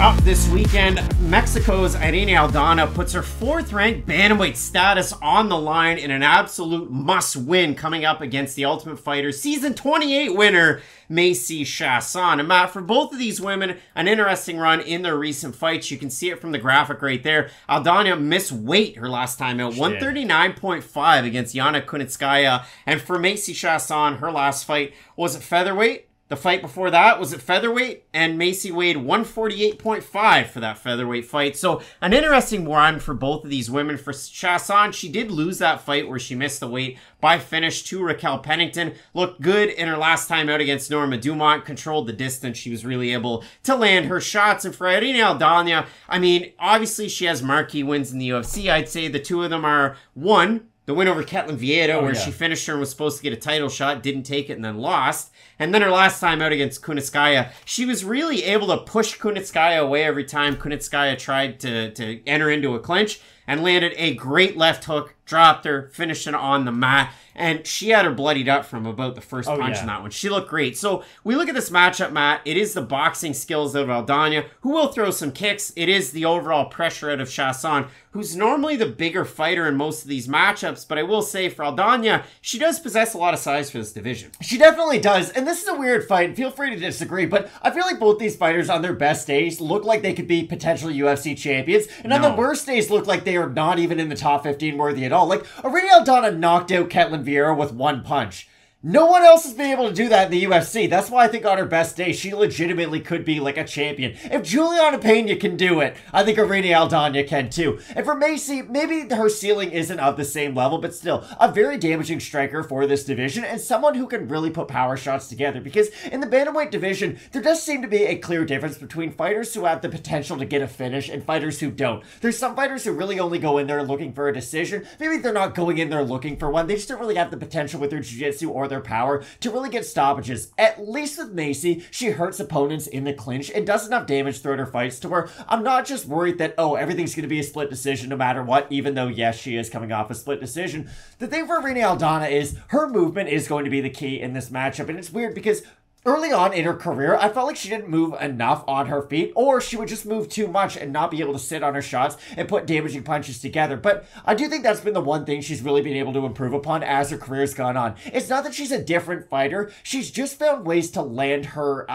Up this weekend, Mexico's Irene Aldana puts her 4th-ranked bantamweight status on the line in an absolute must-win coming up against the Ultimate Fighter Season 28 winner, Macy Chiasson. And Matt, for both of these women, an interesting run in their recent fights. You can see it from the graphic right there. Aldana missed weight her last time out, 139.5 against Yana Kunitskaya. And for Macy Chiasson, her last fight, was it featherweight? The fight before that was at featherweight, and Macy weighed 148.5 for that featherweight fight. So an interesting run for both of these women. For Chiasson, she did lose that fight where she missed the weight by finish to Raquel Pennington. Looked good in her last time out against Norma. Dumont controlled the distance. She was really able to land her shots. And for Irene Aldana, I mean, obviously she has marquee wins in the UFC. I'd say the two of them are, one, the win over Ketlen Vieira, where she finished her and was supposed to get a title shot, didn't take it, and then lost. And then her last time out against Kunitskaya, she was really able to push Kunitskaya away every time Kunitskaya tried to enter into a clinch, and landed a great left hook, dropped her, finished it on the mat, and she had her bloodied up from about the first punch in that one. She looked great. So we look at this matchup, Matt. It is the boxing skills of Aldana, who will throw some kicks. It is the overall pressure out of Chiasson, who's normally the bigger fighter in most of these matchups, but I will say for Aldana, she does possess a lot of size for this division. She definitely does, and this is a weird fight. Feel free to disagree, but I feel like both these fighters on their best days look like they could be potential UFC champions, and on the worst days look like they are not even in the top 15 worthy at all. Like, Irene Aldana knocked out Ketlen Vieira with one punch. No one else has been able to do that in the UFC. That's why I think on her best day, she legitimately could be like a champion. If Juliana Pena can do it, I think Irene Aldana can too. And for Macy, maybe her ceiling isn't of the same level, but still, a very damaging striker for this division and someone who can really put power shots together. Because in the bantamweight division, there does seem to be a clear difference between fighters who have the potential to get a finish and fighters who don't. There's some fighters who really only go in there looking for a decision. Maybe they're not going in there looking for one. They just don't really have the potential with their jiu-jitsu or their power to really get stoppages. At least with Macy, she hurts opponents in the clinch and does enough damage throughout her fights to where I'm not just worried that, oh, everything's going to be a split decision no matter what, even though, yes, she is coming off a split decision. The thing for Irene Aldana is her movement is going to be the key in this matchup, and it's weird because early on in her career, I felt like she didn't move enough on her feet, or she would just move too much and not be able to sit on her shots and put damaging punches together. But I do think that's been the one thing she's really been able to improve upon as her career's gone on. It's not that she's a different fighter, she's just found ways to land her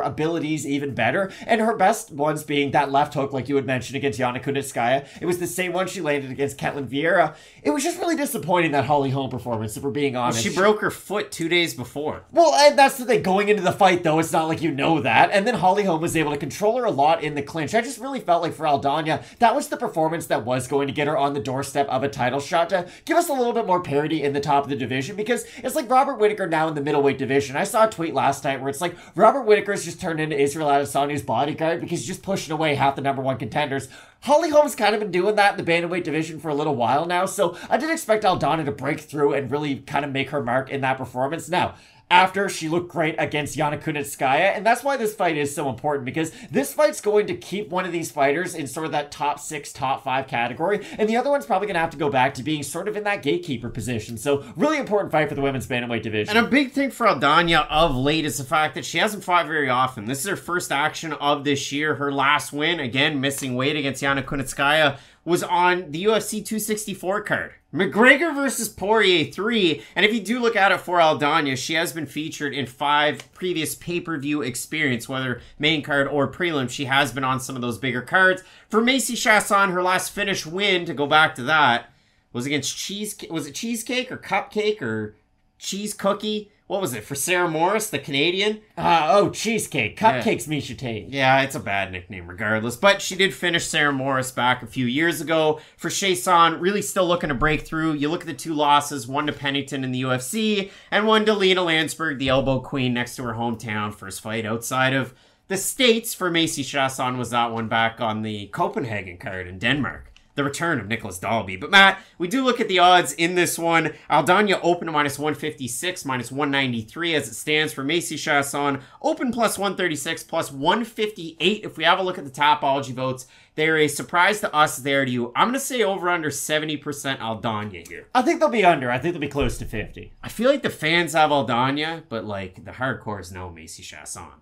abilities even better, and her best ones being that left hook, like you had mentioned, against Yana Kunitskaya. It was the same one she landed against Ketlen Vieira. It was just really disappointing, that Holly Holm performance, if we're being honest. She broke her foot 2 days before. Well, and that's the thing, going into the fight though, it's not like you know that. And then Holly Holm was able to control her a lot in the clinch. I just really felt like for Aldana, that was the performance that was going to get her on the doorstep of a title shot, to give us a little bit more parity in the top of the division, because it's like Robert Whittaker now in the middleweight division. I saw a tweet last night where it's like Robert Whittaker's just turned into Israel Adesanya's bodyguard because he's just pushing away half the #1 contenders. Holly Holm's kind of been doing that in the bantamweight division for a little while now, so I did expect Aldana to break through and really kind of make her mark in that performance. Now, after she looked great against Yana Kunitskaya, and that's why this fight is so important, because this fight's going to keep one of these fighters in sort of that top 6, top 5 category, and the other one's probably going to have to go back to being sort of in that gatekeeper position. So really important fight for the women's bantamweight division. And a big thing for Aldana of late is the fact that she hasn't fought very often. This is her first action of this year. Her last win, again, missing weight against Yana Kunitskaya, was on the UFC 264 card. McGregor versus Poirier 3, and if you do look at it for Aldana, she has been featured in 5 previous pay-per-view experience, whether main card or prelim. She has been on some of those bigger cards. For Macy Chaisson, her last finish win, to go back to that, was against Cheesecake or Cupcake or Cheese Cookie? What was it, for Sarah Morris, the Canadian? Cheesecake. Cupcake's Miesha Tate. Yeah, it's a bad nickname regardless. But she did finish Sarah Morris back a few years ago. For Chiasson, really still looking to break through. You look at the 2 losses, one to Pennington in the UFC, and one to Lena Landsberg, the elbow queen, next to her hometown. First fight outside of the States for Macy Chiasson was that one back on the Copenhagen card in Denmark. The return of Nicholas Dalby. But Matt, we do look at the odds in this one. Aldana open to -156, -193 as it stands. For Macy Chaisson, open +136, +158. If we have a look at the Tapology votes, they're a surprise to us there to you. I'm going to say over under 70% Aldana here. I think they'll be under. I think they'll be close to 50. I feel like the fans have Aldana, but like the hardcores know Macy Chaisson.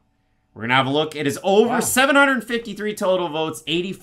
We're going to have a look. It is over 753 total votes, 84%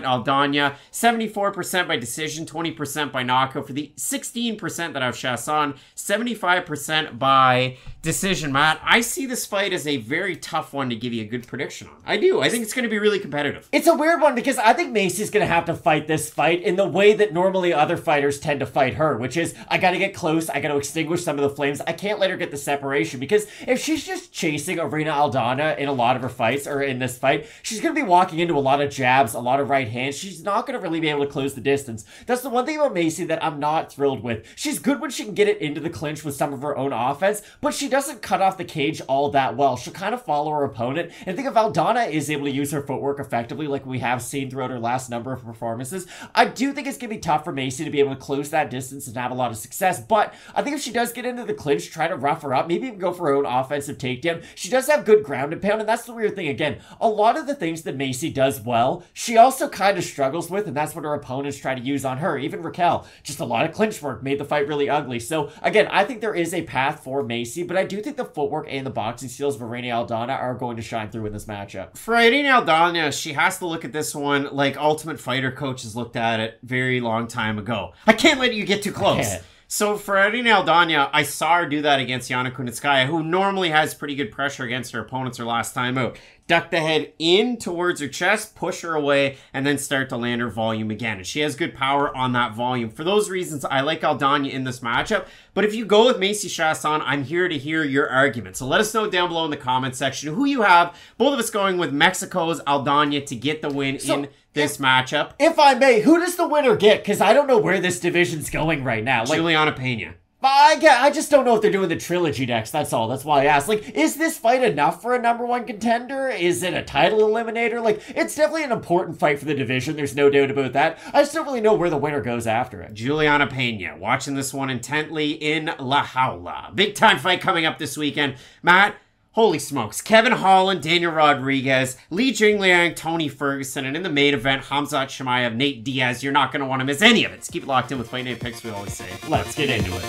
Aldana, 74% by decision, 20% by knockout. For the 16% that have Chiasson, 75% by decision. Matt, I see this fight as a very tough one to give you a good prediction on. I do. I think it's going to be really competitive. It's a weird one because I think Macy's going to have to fight this fight in the way that normally other fighters tend to fight her, which is, I got to get close, I got to extinguish some of the flames. I can't let her get the separation, because if she's just chasing Irene Aldana in a lot of her fights, or in this fight, she's going to be walking into a lot of jabs, a lot of right hands. She's not going to really be able to close the distance. That's the one thing about Macy that I'm not thrilled with. She's good when she can get it into the clinch with some of her own offense, but she doesn't cut off the cage all that well. She'll kind of follow her opponent, and I think if Aldana is able to use her footwork effectively, like we have seen throughout her last number of performances, I do think it's going to be tough for Macy to be able to close that distance and have a lot of success. But I think if she does get into the clinch, try to rough her up, maybe even go for her own offensive takedown, she does have good ground and pound. And that's the weird thing. Again, a lot of the things that Macy does well, she also kind of struggles with, and that's what her opponents try to use on her. Even Raquel, just a lot of clinch work made the fight really ugly. So again, I think there is a path for Macy, but I do think the footwork and the boxing skills of Irene Aldana are going to shine through in this matchup. For Irene Aldana, she has to look at this one like Ultimate Fighter coaches looked at it very long time ago. I can't let you get too close. So for Irene Aldana, I saw her do that against Yana Kunitskaya, who normally has pretty good pressure against her opponents her last time out. Duck the head in towards her chest, push her away, and then start to land her volume again. And she has good power on that volume. For those reasons, I like Aldana in this matchup. But if you go with Macy Chiasson, I'm here to hear your argument. So let us know down below in the comment section who you have. Both of us going with Mexico's Aldana to get the win in this matchup. If I may, who does the winner get? Because I don't know where this division's going right now. Juliana Pena. I just don't know if they're doing the trilogy next, that's all. That's why I asked. Like, is this fight enough for a #1 contender? Is it a title eliminator? Like, it's definitely an important fight for the division. There's no doubt about that. I just don't really know where the winner goes after it. Juliana Pena, watching this one intently in La Jaula. Big time fight coming up this weekend. Matt, holy smokes. Kevin Holland, Daniel Rodriguez, Li Jingliang, Tony Ferguson, and in the main event, Khamzat Chimaev, Nate Diaz. You're not going to want to miss any of it. So keep it locked in with Fight Night Picks, we always say. Let's get into it.